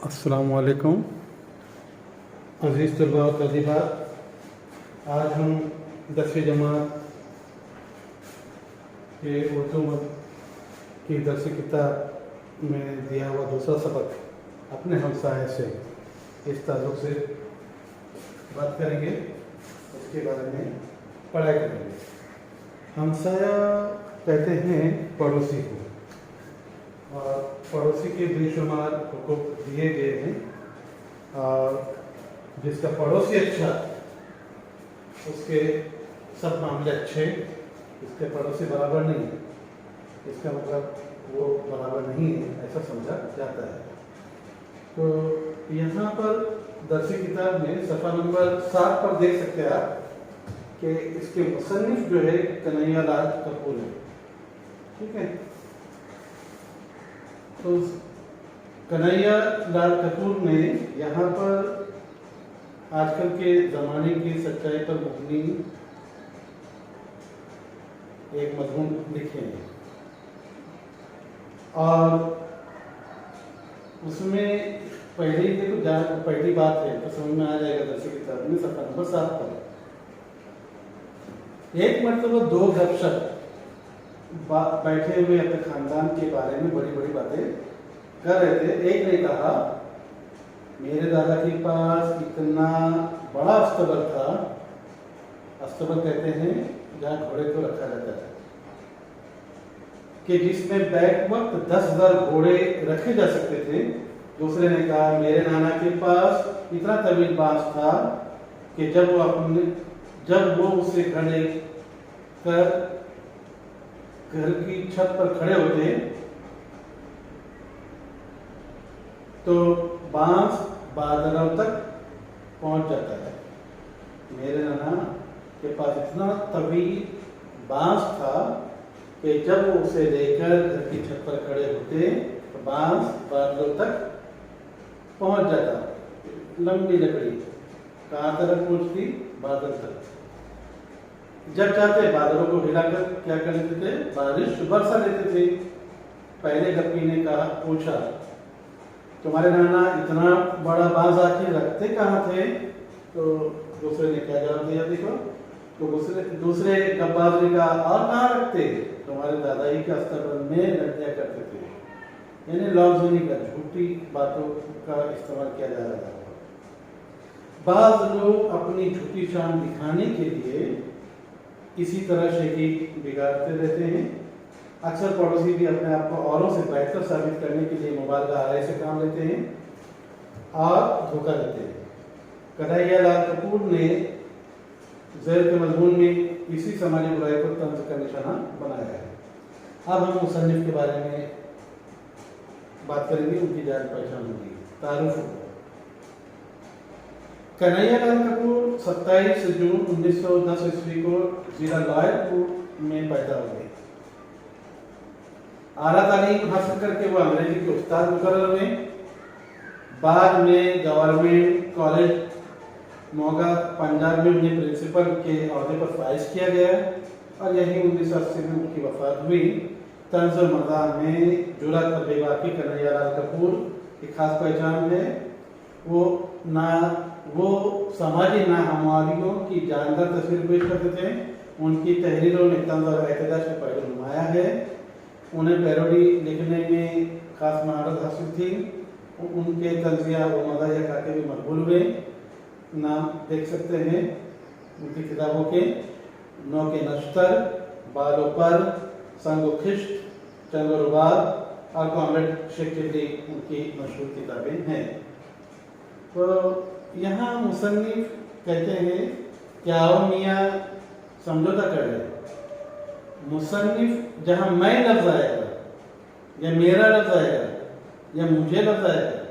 السلام علیکم عزیز طلباء و طالبات، آج ہم 10ویں جماعت کے اردو کی درسی کتاب میں دیا ہوا دوسرا سبق اپنے ہمسائے سے اس تعلق سے بات کریں گے، اس کے بارے میں پڑھائی کریں گے۔ ہمسایہ کہتے ہیں پڑوسی کو، اور پڑوسی کے بے شمار حقوق دیے گئے ہیں، اور جس کا پڑوسی اچھا اس کے سب معاملے اچھے، اس کے پڑوسی برابر نہیں، اس کا مطلب وہ برابر نہیں ہے ایسا سمجھا جاتا ہے۔ تو یہاں پر درسی کتاب میں صفحہ نمبر 7 پر دیکھ سکتے ہیں آپ کہ اس کے مصنف جو ہے کنہیا لال کپور ہے، ٹھیک ہے۔ تو کنہیا لال کپور نے یہاں پر آج کل کے زمانے کی سچائی پر مبنی ایک مضمون لکھے ہیں، اور اس میں پہلی بات ہے تو سمجھ میں آ جائے گا درسی کتاب میں صفحہ نمبر 7 پر۔ ایک مرتبہ دو گپ شپ بیٹھے ہوئے اپنے خاندان کے بارے میں بڑی بڑی باتیں کر رہے تھے۔ ایک نے کہا، میرے دادا کے پاس اتنا بڑا استبل تھا، استبل کہتے ہیں جہاں گھوڑے کو رکھا جاتا ہے، کہ جس میں بیک وقت 10,000 گھوڑے رکھے جا سکتے تھے۔ دوسرے نے کہا، میرے نانا کے پاس اتنا طویل بانس تھا کہ جب وہ اسے کھڑے کر گھر کی چھت پر کھڑے ہوتے تو بانس بادلوں تک پہنچ جاتا ہے۔ میرے نانا کے پاس اتنا طویل بانس تھا کہ جب وہ اسے لے کر گھر کی چھت پر کھڑے ہوتے تو بانس بادلوں تک پہنچ جاتا۔ لمبی لکڑی کہاں تک پہنچتی؟ بادل تک۔ جب چاہتے بادلوں کو ہلا کر کیا کر لیتے تھے؟ بارش برسا لیتے تھے۔ پہلے گپی نے پوچھا، تمہارے نانا اتنا بڑا باز آخر رکھتے کہاں تھے؟ تو دوسرے نے کیا جواب دیا؟ دیکھو، تو دوسرے گپاز نے کہا، اور کہاں رکھتے؟ تمہارے دادا ہی کے استبل میں رکھ دیا کرتے تھے۔ یعنی لفظ کا جھوٹی باتوں کا استعمال کیا جا رہا ہے۔ بعض لوگ اپنی جھوٹی شان دکھانے کے لیے اسی طرح شکل بگاڑتے رہتے ہیں۔ اکثر پڑوسی بھی اپنے آپ کو اوروں سے بہتر ثابت کرنے کے لیے مبالغہ آرائی سے کام لیتے ہیں اور دھوکہ دیتے ہیں۔ کنہیا لال کپور نے ذیل کے مضمون میں اسی سماجی برائی کو طنز کا نشانہ بنایا ہے۔ اب ہم مصنف کے بارے میں بات کریں گے، ان کی جان پہچان ہوگی۔ تعارف: کنہیا لال کپور 27 جون 1910 عیسوی کو ضلع لائر پور میں پیدا ہوئے۔ اعلیٰ تعلیم حاصل کر کے وہ انگریزی کے استاد مقرر ہوئے۔ بعد میں گورنمنٹ کالج موگا پنجاب میں انہیں پرنسپل کے عہدے پر فائز کیا گیا، اور یہی 1980 میں ان کی وفات ہوئی۔ طنز و مزاح میں جرأت اور بے باکی کنہیا لال کپور کی خاص پہچان ہے۔ وہ سماجی ناہمواریوں کی جاندار تصویر پیش کرتے تھے۔ ان کی تحریروں میں طنز اور احتجاج کا پہلو نمایاں ہے۔ انہیں پیروڈی لکھنے میں خاص مہارت حاصل تھی۔ ان کے طنزیہ و مزاحیہ خاکے بھی مقبول ہوئے۔ نام دیکھ سکتے ہیں ان کی کتابوں کے: نوک نشتر، بالوں پر، سنگ و خشت، چنگ و رباب اور کامریڈ شیخ چلی ان کی مشہور کتابیں ہیں۔ تو یہاں مصنف کہتے ہیں کہ آؤ میاں سمجھوتا کر لیں۔ مصنف جہاں میں لفظ آئے گا یا میرا لفظ آئے گا یا مجھے لفظ آئے گا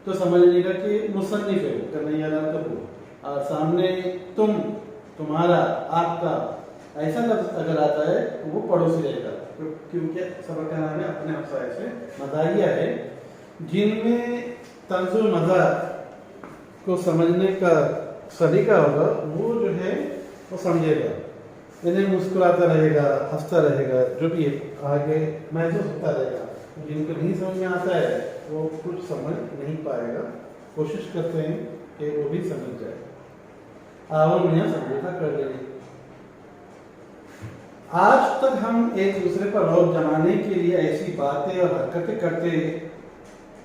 تو سمجھ لیجیے گا کہ مصنف ہے کنہیا لال کپور، اور سامنے تم، تمہارا، آپ کا ایسا لفظ اگر آتا ہے تو وہ پڑوسی رہے گا، کیونکہ سبق کا نام ہے اپنے ہمسائے سے مزاحیہ ہے۔ جن میں طنز و مزاح کو سمجھنے کا سلیقہ ہوگا وہ جو ہے وہ سمجھے گا، یعنی مسکراتا رہے گا، ہنستا رہے گا، جو بھی آگے محسوس ہوتا رہے گا۔ جن کو نہیں سمجھ میں آتا ہے وہ کچھ سمجھ نہیں پائے گا. کوشش کرتے ہیں کہ وہ بھی سمجھ جائے. آؤ میاں سمجھوتا کر لیں. آج تک ہم ایک دوسرے پر روک جمانے کے لیے ایسی باتیں اور حرکتیں کرتے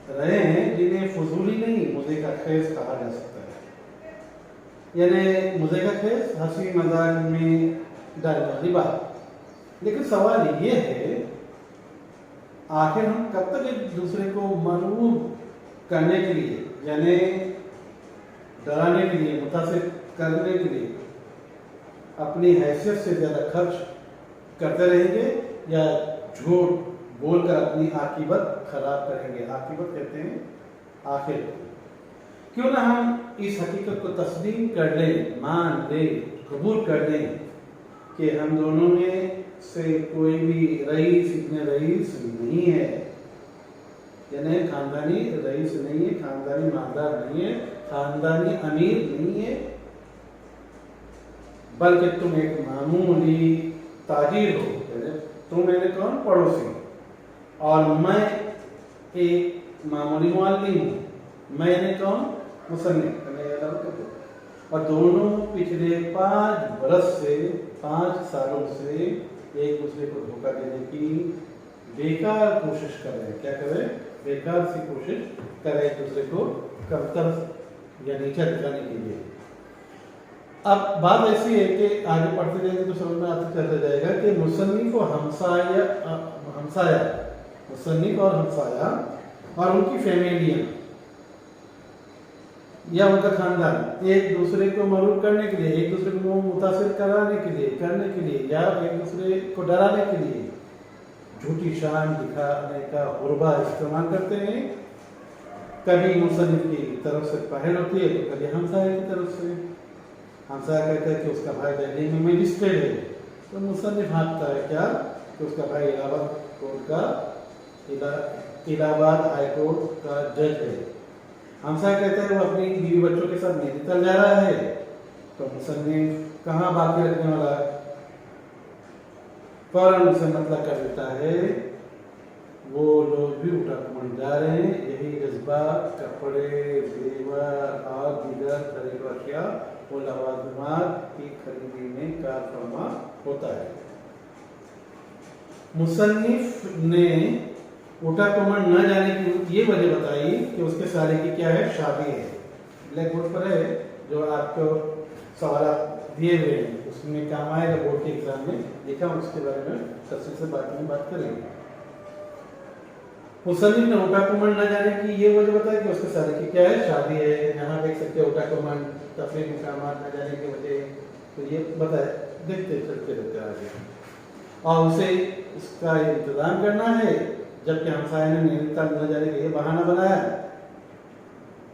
رہے ہیں جنہیں فضولی نہیں مزے کا خیز کہا جا سکتا ہے. یعنی مزے کا خیز ہنسی مذاق میں ڈالنے والی بات. لیکن سوال یہ ہے آخر ہم کب تک ایک دوسرے کو مرعوب کرنے کے لیے یعنی ڈرانے کے لیے متاثر کرنے کے لیے اپنی حیثیت سے زیادہ خرچ کرتے رہیں گے یا جھوٹ بول کر اپنی عاقبت خراب کریں گے. عاقبت کہتے ہیں آخر. کیوں نہ ہم اس حقیقت کو تسلیم کر لیں, مان لیں, قبول کر لیں کہ ہم دونوں میں سے کوئی بھی رئیس ابن رئیس نہیں ہے. یعنی خاندانی رئیس نہیں ہے, خاندانی مالدار نہیں ہے, خاندانی امیر نہیں ہے, بلکہ تم ایک معمولی تاجر ہو. تم میرے کون پڑوسی اور میں ایک معمولی معلم ہوں. میں نے کون مصنف. اور دونوں پچھلے 5 برس سے 5 سالوں سے ایک دوسرے کو دھوکہ دینے کی بیکار کوشش کر رہے ہیں. کیا کر رہے ہیں؟ بیکار سی کوشش کر رہے ہیں ایک دوسرے کو کمتر یا نیچا دکھانے کے لیے. اب بات ایسی ہے کہ آگے پڑھتے جائیں گے تو سمجھ میں آتا چلتا جائے گا کہ مصنف و ہمسایہ مصنف اور ہمسایہ اور ان کی فیملیاں یا ان کا خاندان ایک دوسرے کو مرعوب کرنے کے لیے, ایک دوسرے کو متاثر کرنے کے لیے یا ایک دوسرے کو ڈرانے کے لیے جھوٹی شان دکھانے کا حربہ استعمال کرتے ہیں. کبھی مصنف کی طرف سے پہل ہوتی ہے تو کبھی ہمسایہ کی طرف سے. ہمسایہ کہتا ہے کہ اس کا بھائی دہلی میں مجسٹریٹ ہے تو مصنف ہانکتا ہے کیا کہ اس کا بھائی الہ آباد ہائی کورٹ کا جج ہے. ہمسایہ کہتا ہے وہ اپنی بیوی بچوں کے ساتھ نینی تال جا رہا ہے تو مصنف کہاں باقی رکھنے والا ہے, فوراً اسے مطلع کر دیتا ہے وہ لوگ بھی اٹھا کمن جا رہے ہیں. یہی جذبہ کپڑے زیور اور دیگر خرید و اشیاء و لوازمات کی خریدی میں کار فرما ہوتا ہے. مصنف نے اٹھا کمن نہ جانے کی یہ وجہ بتائی کہ اس کے سالے کی کیا ہے, شادی ہے. بلیک بورڈ پر ہے جو آپ کو سوالات دیے ہوئے ہیں, اس میں کام آئے گا بورڈ کے ایگزام میں. دیکھا اس کے بارے میں تفصیل سے بات کریں گے. مصنف نے اٹھا کمن نہ جانے کی یہ وجہ بتائی کہ اس کے سالے کی کیا ہے, شادی ہے. یہاں دیکھ سکتے اٹھا کمن تفریح مقامات نہ جانے کی وجہ تو یہ بتائے دیکھتے چلتے رہتے آگے. اور اسے اس کا انتظام کرنا ہے جبکہ ہمسایہ نے نینی تال نہ جانے کے لیے بہانہ بنایا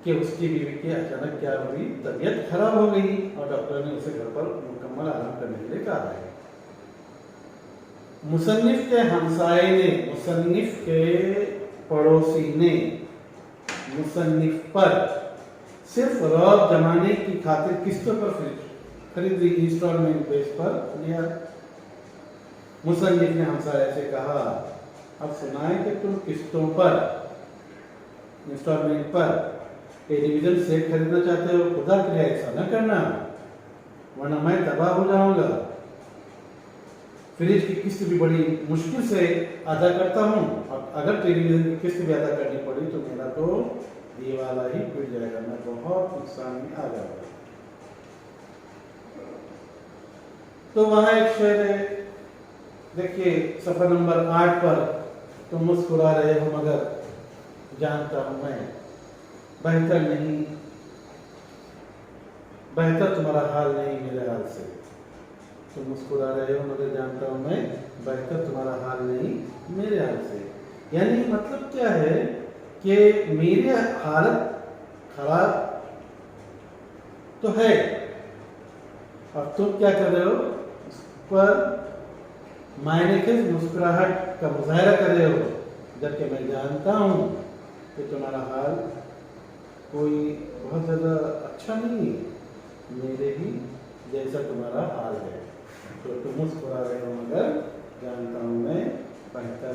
کہ اس کی بیوی کی اچانک کیا ہوئی, طبیعت خراب ہو گئی اور ڈاکٹر نے اسے گھر پر مکمل آرام کرنے کے لیے کہا ہے. مصنف کے ہمسائے نے, مصنف کے پڑوسی نے مصنف پر صرف رعب جمانے کی خاطر قسطوں پر خرید لی, انسٹالمنٹ بیس پر لیا. مصنف نے ہمسائے سے کہا اب سنائیں کہ تم قسطوں پر انسٹالمنٹ پر ٹیلی ویژن سیٹ خریدنا چاہتے ہو. خدا کے لیے ایسا نہ کرنا ورنہ میں تباہ ہو جاؤں گا. فریج کی قسط بھی بڑی مشکل سے ادا کرتا ہوں, اگر ٹیلی ویژن کی قسط بھی ادا کرنی پڑی تو میرا تو دیوالا ہی ٹوٹ جائے گا, میں بہت نقصان میں آ جاؤں گا. تو وہاں ایک شعر ہے, دیکھیے صفحہ نمبر 8 پر. تم مسکرا رہے ہو مگر جانتا ہوں میں بہتر نہیں, بہتر تمہارا حال نہیں میرے حال سے. تم مسکرا رہے ہو مگر جانتا ہوں میں بہتر تمہارا حال نہیں میرے حال سے. یعنی مطلب کیا ہے کہ میری حالت خراب تو ہے اور تم کیا کر رہے ہو, اس پر معنی کے مسکراہٹ کا مظاہرہ کر رہے ہو, جبکہ میں جانتا ہوں کہ تمہارا حال کوئی بہت زیادہ اچھا نہیں ہے, میرے ہی جیسا تمہارا حال ہے. تو تم مسکرا رہے ہو مگر جانتا ہوں میں بہتر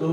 2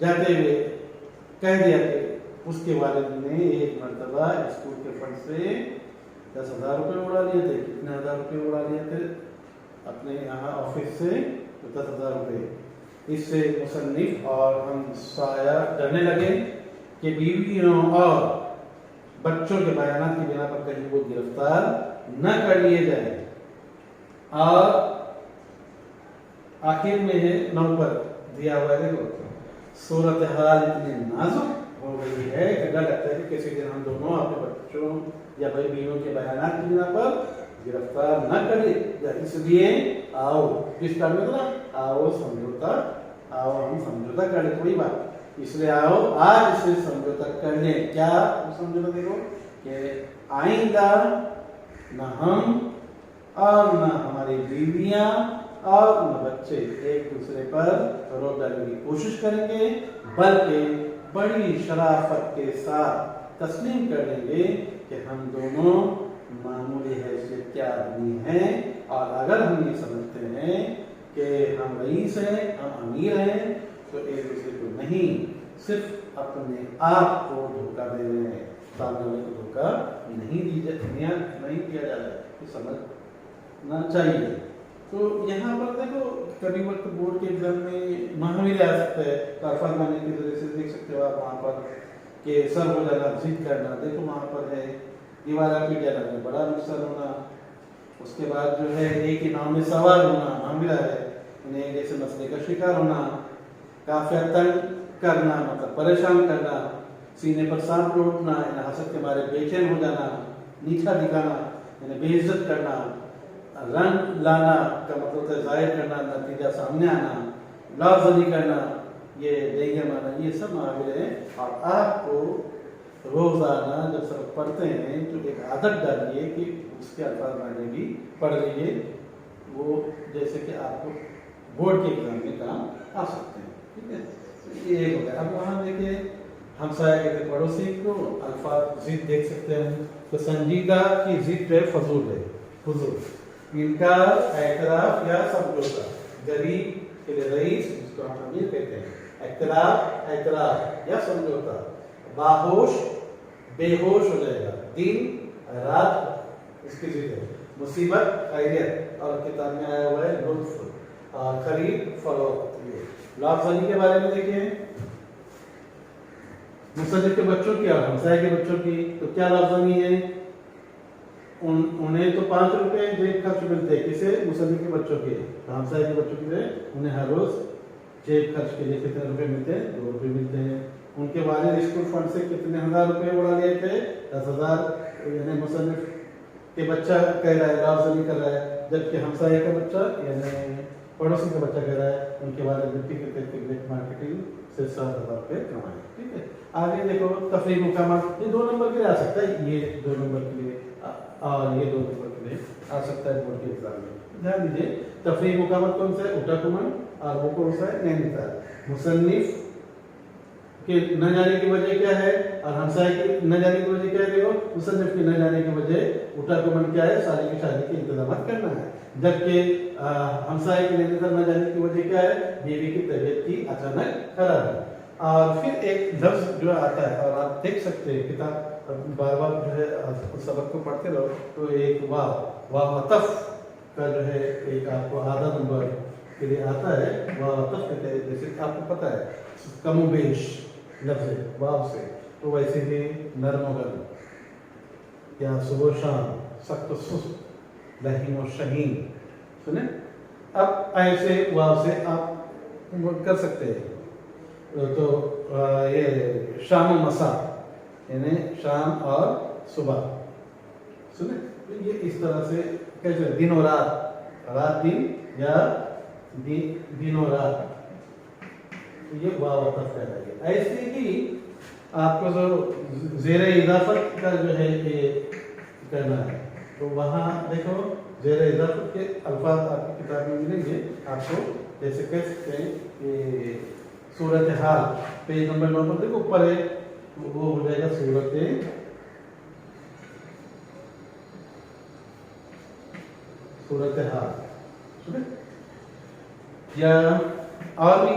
جاتے ہوئے کہہ دیا کہ اس کے والد نے ایک مرتبہ اسکول کے فنڈ سے 10,000 روپے اڑا لیے تھے. کتنے ہزار روپے اڑا لیے تھے اپنے یہاں آفس سے؟ 10,000 روپے. اس سے مصنف اور ہم سایہ ڈرنے لگے کہ بیویوں اور بچوں کے بیانات کی بنا پر کہیں وہ گرفتار نہ کر لیے جائیں. اور آخر میں ہے 9 پر دیا ہوا ہے. دیکھو صورتحال اتنی نازک ہو گئی ہے کہ ڈر لگتا ہے کہ کسی دن ہم دونوں اپنے بچوں یا بھائی بیویوں کے بیانات کی بنا پر گرفتار نہ کرے. اس لیے آؤ کس ٹائم میں تھا آؤ سمجھوتا آؤ ہم سمجھوتا کر لیں. کوئی بات اس لیے آؤ آج اسے سمجھوتا کر لیں. کیا سمجھوتا دیکھو کہ آئندہ نہ ہم اور نہ ہماری بیویاں اور نہ بچے ایک دوسرے پر روک ڈالنے کی کوشش کریں گے بلکہ بڑی شرافت کے ساتھ تسلیم کر لیں گے کہ ہم دونوں معمولی حیثیت کے آدمی ہیں. اور اگر ہم یہ سمجھتے ہیں کہ ہم رئیس ہیں ہم امیر ہیں تو ایک دوسرے کو نہیں صرف اپنے آپ کو دھوکہ دے رہے ہیں. سامنے والے کو دھوکہ نہیں دیا جا رہا ہے. یہ سمجھنا چاہیے. تو یہاں پر دیکھو کبھی وقت بورڈ کے ایگزام میں محاورے آ سکتا ہے. کارفان بنانے کے ذریعے سے دیکھ سکتے ہو آپ وہاں پر کہ سر ہو جانا ضد کرنا. دیکھو وہاں پر ہے دیوارہ پہ جانا میں بڑا نقصان ہونا. اس کے بعد جو ہے ایک ہی نام میں سوال ہونا معاملہ ہے. انہیں جیسے مسئلے کا شکار ہونا. کافی تنگ کرنا مطلب پریشان کرنا. سینے پر سانپ لوٹنا یعنی حسد کے مارے بے چین ہو جانا. نیچا دکھانا یعنی بے عزت کرنا. رنگ لانا کا مطلب ہے ظاہر کرنا نتیجہ سامنے آنا. لفظی کرنا یہ دیگے مانا یہ سب معاملے ہیں. اور آپ کو روزانہ جب سبق پڑھتے ہیں تو ایک عادت ڈالیے کہ اس کے الفاظ معنی بھی پڑھ لیجیے. وہ جیسے کہ آپ کو بورڈ کے ایگزام میں کام آ سکتے ہیں. ٹھیک ہے یہ ایک ہو گیا. اب وہاں دیکھیے ہمسایہ کے پڑوسی کو الفاظ ضد دیکھ سکتے ہیں. تو سنجیدہ کی ضد ہے فضول ہے. فضول انکار اعتراف یا سمجھوتا. غریب کے لیے رئیس جس کو ہم امیر کہتے ہیں. اعتراف یا سمجھوتا. باہوش بے ہوش ہو جائے گا. دن رات اس کی ضد ہے. مصیبت خیریت اور کتاب میں آیا ہوا ہے لطف. اور خرید فروخت. لفظی کے بارے میں دیکھیں مصنف کے بچوں کی اور ہمسائے کے بچوں کی. تو کیا لفظی ہے؟ انہیں تو 5 روپے جیب خرچ ملتے ہیں. کسے؟ مصنف کے بچوں کے. ہمسائے کے بچوں کے انہیں ہر روز جیب خرچ کے لیے کتنے روپے ملتے ہیں؟ 2 روپے ملتے ہیں. ان کے والد اسکول فنڈ سے کتنے ہزار روپے اڑا لیے تھے؟ 10,000. یعنی مصنف کے بچہ کہہ رہا ہے لفظی کر رہا ہے جبکہ ہمسائے کا بچہ یعنی پڑوسی کا بچہ کہہ رہا ہے ان کے والد مٹی کے تیل کی مارکیٹنگ سے 7,000 روپے کمائے. ٹھیک ہے. آگے دیکھو تفریح مقامات. یہ 2 نمبر کے لیے آ سکتا ہے. یہ 2 نمبر کے لیے اور یہ 2 نمبر کے لیے آ سکتا ہے بورڈ کے ایگزام میں. دھیان دیجیے تفریح مقامات کون سا ہے؟ اٹاکمن. اور وہ کون سا ہے؟ نینی تال. مصنف کہ نہ جانے کی وجہ کیا ہے اور ہمسائے کی نہ جانے کی وجہ کیا ہے؟ دیکھو مصنف کی نہ جانے کی وجہ اٹاکمن کیا ہے؟ سالے کی شادی کے انتظامات کرنا ہے. جبکہ ہمسائے کی نہ جانے کی وجہ کیا ہے؟ بیوی کی طبیعت کی اچانک خراب ہے. اور پھر ایک لفظ جو آتا ہے اور آپ دیکھ سکتے ہیں کتاب بار بار جو ہے سبق کو پڑھتے رہو تو ایک واو عطف کا جو ہے ایک آپ کو آدھا نمبر کے لیے آتا ہے. واو عطف کہتے ہیں. جیسے کہ آپ کو پتہ ہے کم و بیش لفظ ہے واو سے. تو ویسے ہی نرم و گرم یا صبح و شام سخت و سست لحیم و شہین. سنیں اب ایسے واو سے آپ کر سکتے ہیں. تو یہ شام و مساء یعنی شام اور صبح. سنیں یہ اس طرح سے کیسے دن و رات رات دن یا دن و رات یہ واو عطف کہلاتا ہے. ایسے ہی آپ کو جو زیر اضافت کا جو ہے یہ کرنا ہے تو وہاں دیکھو زیر اضافت کے الفاظ آپ کی کتاب میں ملیں گے آپ کو. جیسے کہہ سکتے ہیں کہ صورتحال پیج نمبر 9 پر دیکھو اوپر ہے وہ ہو جائے گا صورتحال. یا اور بھی